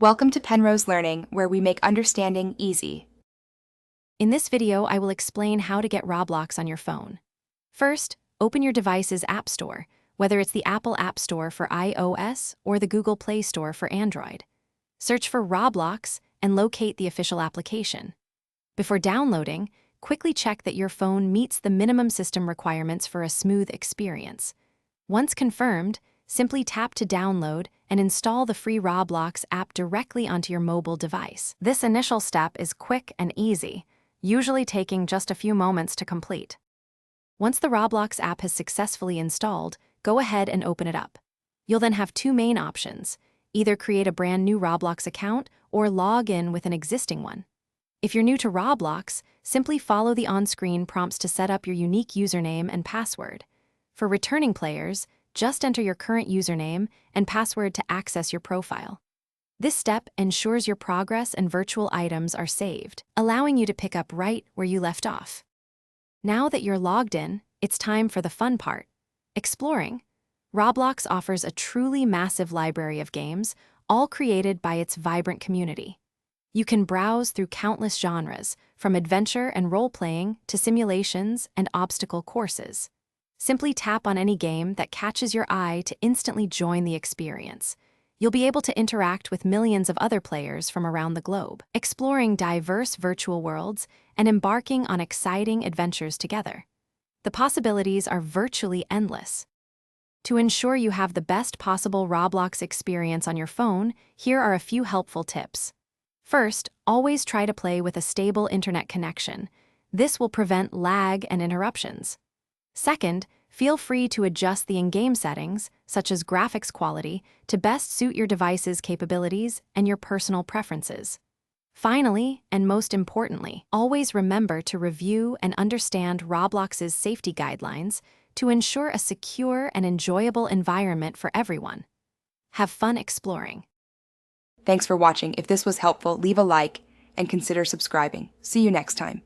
Welcome to Penrose Learning, where we make understanding easy. In this video, I will explain how to get Roblox on your phone. First, open your device's App Store, whether it's the Apple App Store for iOS or the Google Play Store for Android. Search for Roblox and locate the official application. Before downloading, quickly check that your phone meets the minimum system requirements for a smooth experience. Once confirmed, simply tap to download and install the free Roblox app directly onto your mobile device. This initial step is quick and easy, usually taking just a few moments to complete. Once the Roblox app has successfully installed, go ahead and open it up. You'll then have two main options: either create a brand new Roblox account or log in with an existing one. If you're new to Roblox, simply follow the on-screen prompts to set up your unique username and password. For returning players, just enter your current username and password to access your profile. This step ensures your progress and virtual items are saved, allowing you to pick up right where you left off. Now that you're logged in, it's time for the fun part: exploring. Roblox offers a truly massive library of games, all created by its vibrant community. You can browse through countless genres, from adventure and role-playing to simulations and obstacle courses. Simply tap on any game that catches your eye to instantly join the experience. You'll be able to interact with millions of other players from around the globe, exploring diverse virtual worlds and embarking on exciting adventures together. The possibilities are virtually endless. To ensure you have the best possible Roblox experience on your phone, here are a few helpful tips. First, always try to play with a stable internet connection. This will prevent lag and interruptions. Second, feel free to adjust the in-game settings, such as graphics quality, to best suit your device's capabilities and your personal preferences. Finally, and most importantly, always remember to review and understand Roblox's safety guidelines to ensure a secure and enjoyable environment for everyone. Have fun exploring. Thanks for watching. If this was helpful, leave a like and consider subscribing. See you next time.